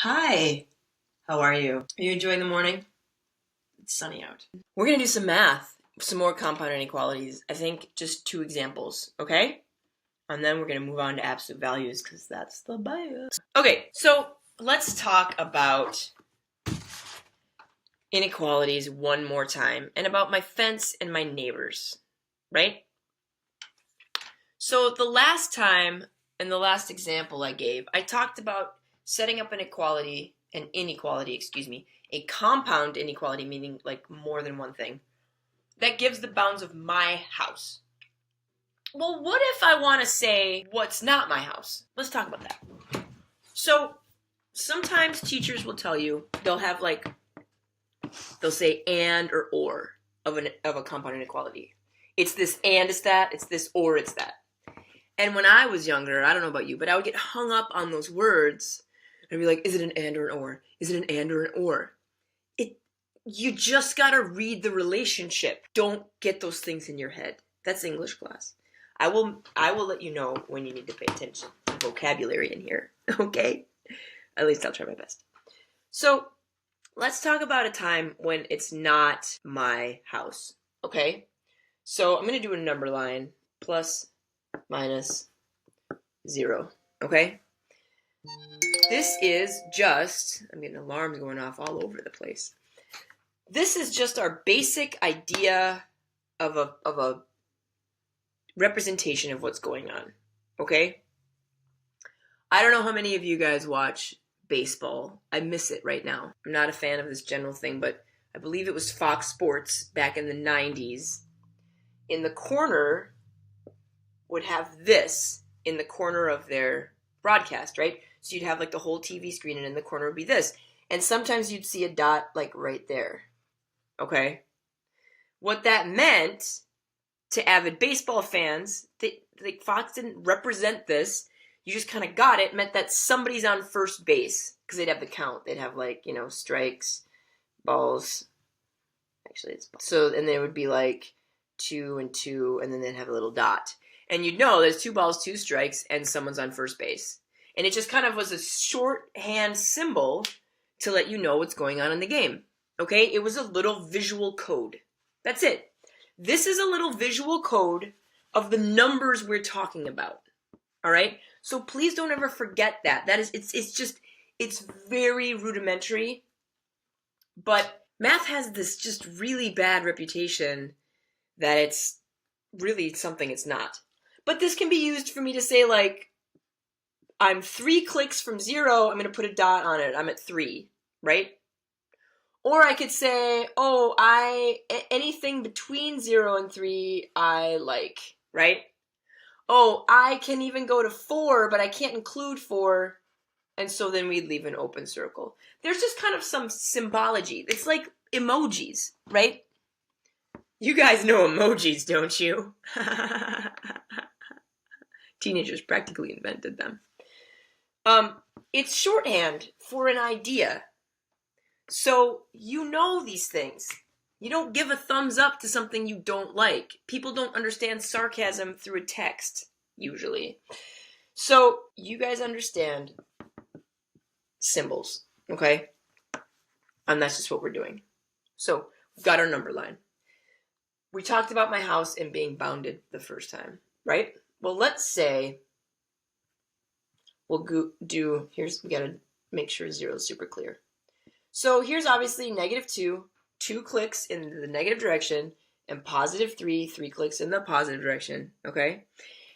Hi, how are you? Are you enjoying the morning? It's sunny out. We're going to do some math, some more compound inequalities. I think just 2 examples, okay? And then we're going to move on to absolute values because that's the bias. Okay, so let's talk about inequalities one more time and about my fence and my neighbors, right? So the last time, in the last example I gave, I talked about setting up an inequality, a compound inequality, meaning like more than one thing, that gives the bounds of my house. Well, what if I want to say what's not my house? Let's talk about that. So sometimes teachers will tell you, they'll say and or of a compound inequality. It's this and it's that, it's this or it's that. And when I was younger, I don't know about you, but I would get hung up on those words and be like, is it an and or an or? Is it an and or an or? You just gotta read the relationship. Don't get those things in your head. That's English class. I will let you know when you need to pay attention to vocabulary in here. Okay? At least I'll try my best. So let's talk about a time when it's not my house. Okay? So I'm gonna do a number line, plus, minus, 0. Okay? This is just, I'm getting alarms going off all over the place. This is just our basic idea of a representation of what's going on, okay? I don't know how many of you guys watch baseball. I miss it right now. I'm not a fan of this general thing, but I believe it was Fox Sports back in the 90s. In the corner would have this in the corner of their broadcast, right? So you'd have like the whole TV screen, and in the corner would be this. And sometimes you'd see a dot like right there. Okay? What that meant to avid baseball fans, Fox didn't represent this. You just kind of got it. Meant that somebody's on first base because they'd have the count. They'd have strikes, balls. Actually, it's balls. So, and there would be like 2 and 2, and then they'd have a little dot. And you'd know there's 2 balls, 2 strikes, and someone's on first base. And it just kind of was a shorthand symbol to let you know what's going on in the game. Okay? It was a little visual code. That's it. This is a little visual code of the numbers we're talking about. All right? So please don't ever forget that. It's very rudimentary. But math has this just really bad reputation that it's really something it's not. But this can be used for me to say, like, I'm 3 clicks from 0. I'm going to put a dot on it. I'm at 3, right? Or I could say, anything between 0 and 3, I like, right? Oh, I can even go to 4, but I can't include 4. And so then we'd leave an open circle. There's just kind of some symbology. It's like emojis, right? You guys know emojis, don't you? Teenagers practically invented them. It's shorthand for an idea. So you know these things. You don't give a thumbs up to something you don't like. People don't understand sarcasm through a text, usually. So you guys understand symbols, okay? And that's just what we're doing. So we've got our number line. We talked about my house and being bounded the first time, right? Well, let's say we gotta make sure 0 is super clear. So here's obviously -2, 2 clicks in the negative direction, and +3, 3 clicks in the positive direction, okay?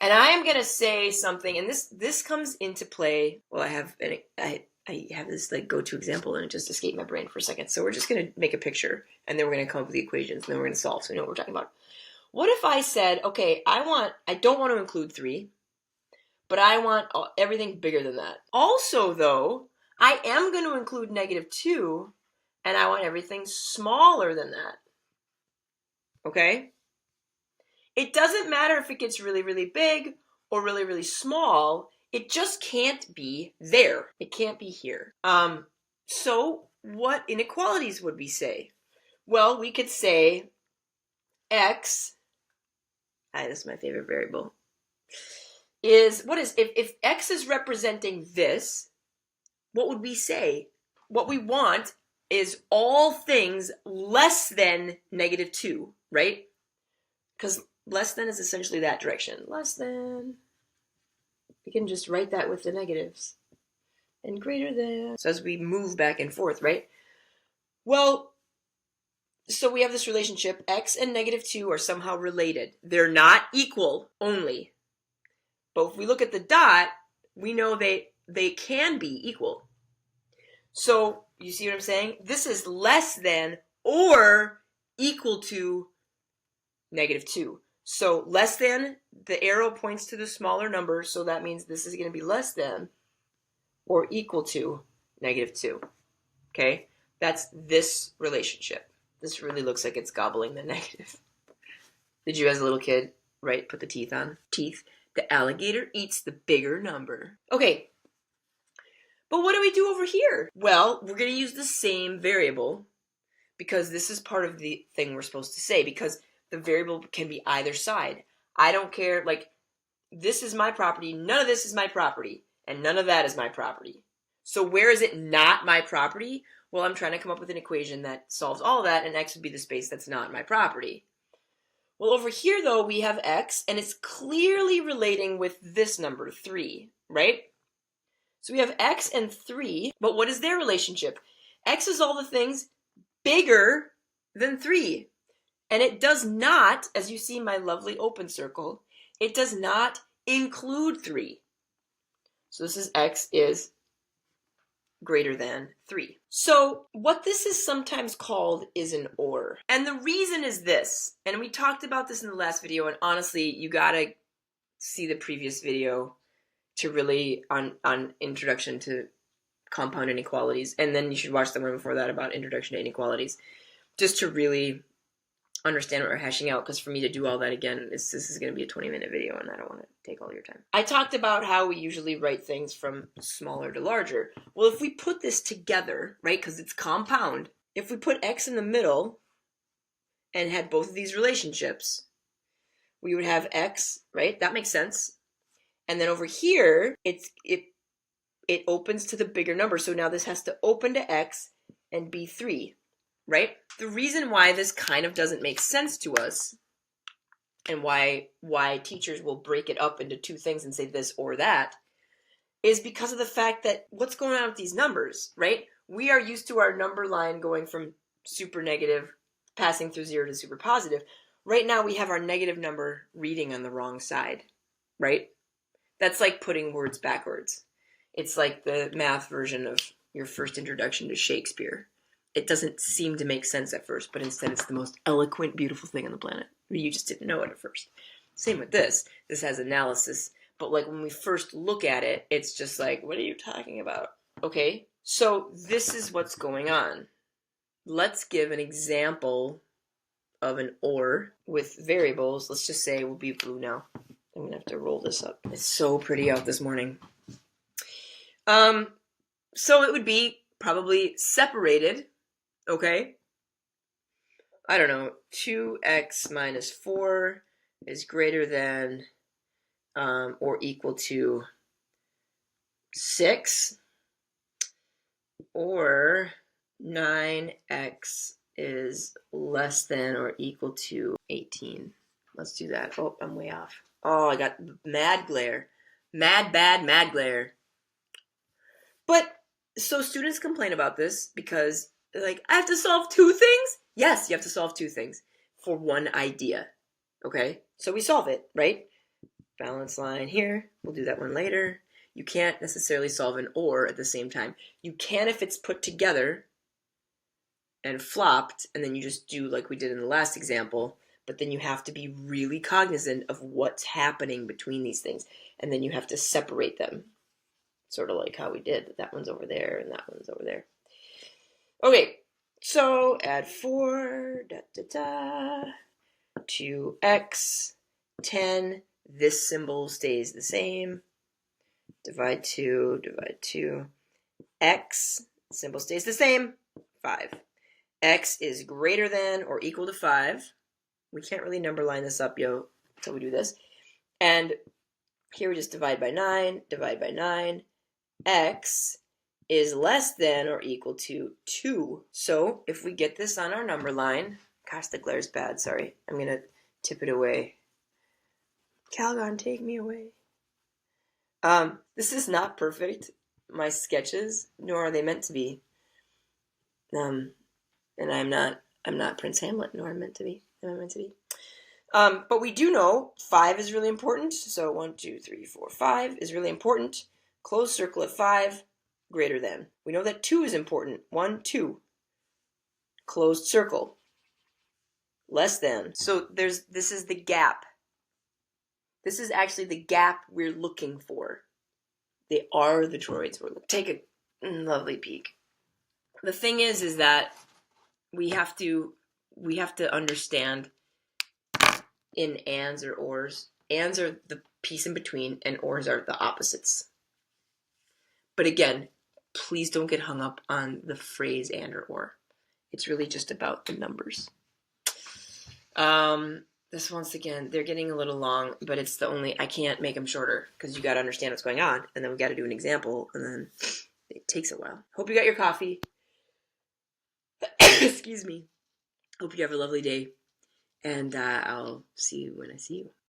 And I am going to say something, and this comes into play. Well, I have this like go-to example, and it just escaped my brain for a second. So we're just going to make a picture, and then we're going to come up with the equations, and then we're going to solve, so we know what we're talking about. What if I said, okay, I don't want to include 3, but I want everything bigger than that. Also, though, I am going to include -2, and I want everything smaller than that. Okay? It doesn't matter if it gets really, really big or really, really small. It just can't be there. It can't be here. So what inequalities would we say? Well, we could say x, this is my favorite variable, if x is representing this, what would we say? What we want is all things less than -2, right? Because less than is essentially that direction. Less than. We can just write that with the negatives. And greater than. So as we move back and forth, right? Well, so we have this relationship. X and -2 are somehow related. They're not equal only. But if we look at the dot, we know they can be equal. So you see what I'm saying? This is less than or equal to -2. So less than, the arrow points to the smaller number, so that means this is going to be less than or equal to -2. Okay? That's this relationship. This really looks like it's gobbling the negative. Did you as a little kid, right, put the teeth on? Teeth. The alligator eats the bigger number. Okay. But what do we do over here? Well, we're going to use the same variable because this is part of the thing we're supposed to say, because the variable can be either side. I don't care, like, this is my property, none of this is my property, and none of that is my property. So where is it not my property? Well, I'm trying to come up with an equation that solves all that, and x would be the space that's not my property. Well, over here, though, we have x, and it's clearly relating with this number, 3, right? So we have x and 3, but what is their relationship? X is all the things bigger than 3. And it does not, as you see my lovely open circle, it does not include 3. So this is x is greater than 3. So what this is sometimes called is an OR. And the reason is this, and we talked about this in the last video, and honestly, you gotta see the previous video to really, on introduction to compound inequalities, and then you should watch the one before that about introduction to inequalities, just to really understand what we're hashing out, because for me to do all that again, this is going to be a 20-minute video, and I don't want to take all your time. I talked about how we usually write things from smaller to larger. Well, if we put this together, right, because it's compound, if we put x in the middle and had both of these relationships, we would have x, right? That makes sense. And then over here, it opens to the bigger number. So now this has to open to x and be 3, right? The reason why this kind of doesn't make sense to us, and why teachers will break it up into two things and say this or that, is because of the fact that what's going on with these numbers, right? We are used to our number line going from super negative, passing through 0 to super positive. Right now we have our negative number reading on the wrong side, right? That's like putting words backwards. It's like the math version of your first introduction to Shakespeare. It doesn't seem to make sense at first, but instead it's the most eloquent, beautiful thing on the planet. You just didn't know it at first. Same with this. This has analysis, but like when we first look at it, it's just like, what are you talking about? Okay, so this is what's going on. Let's give an example of an OR with variables. Let's just say we'll be blue now. I'm going to have to roll this up. It's so pretty out this morning. So it would be probably separated, okay? I don't know, 2x minus 4 is greater than or equal to 6, or 9x is less than or equal to 18. Let's do that. Oh, I'm way off. Oh, I got mad glare. Mad glare. But, so students complain about this because they're like, I have to solve 2 things? Yes, you have to solve 2 things for one idea. Okay? So we solve it, right? Balance line here. We'll do that one later. You can't necessarily solve an OR at the same time. You can if it's put together and flopped, and then you just do like we did in the last example. But then you have to be really cognizant of what's happening between these things. And then you have to separate them. Sort of like how we did. That one's over there and that one's over there. Okay, so add 4, 2x, 10. This symbol stays the same. Divide 2. X, symbol stays the same. 5. X is greater than or equal to 5. We can't really number line this up, until we do this. And here we just divide by 9. X is less than or equal to 2. So if we get this on our number line, gosh, the glare's bad, sorry. I'm going to tip it away. Calgon, take me away. This is not perfect, my sketches, nor are they meant to be. And I'm not Prince Hamlet, nor am I meant to be. But we do know 5 is really important. So 1, 2, 3, 4, 5 is really important. Closed circle at 5, greater than. We know that 2 is important. 1, 2. Closed circle. Less than. So this is the gap. This is actually the gap we're looking for. They are the droids we're looking for. Take a lovely peek. The thing is that we have to understand in ands or ors. Ands are the piece in between, and ors are the opposites. But again, please don't get hung up on the phrase and or. It's really just about the numbers. This once again, they're getting a little long, but it's the only, I can't make them shorter because you got to understand what's going on, and then we got to do an example, and then it takes a while. Hope you got your coffee. Excuse me. Hope you have a lovely day, and I'll see you when I see you.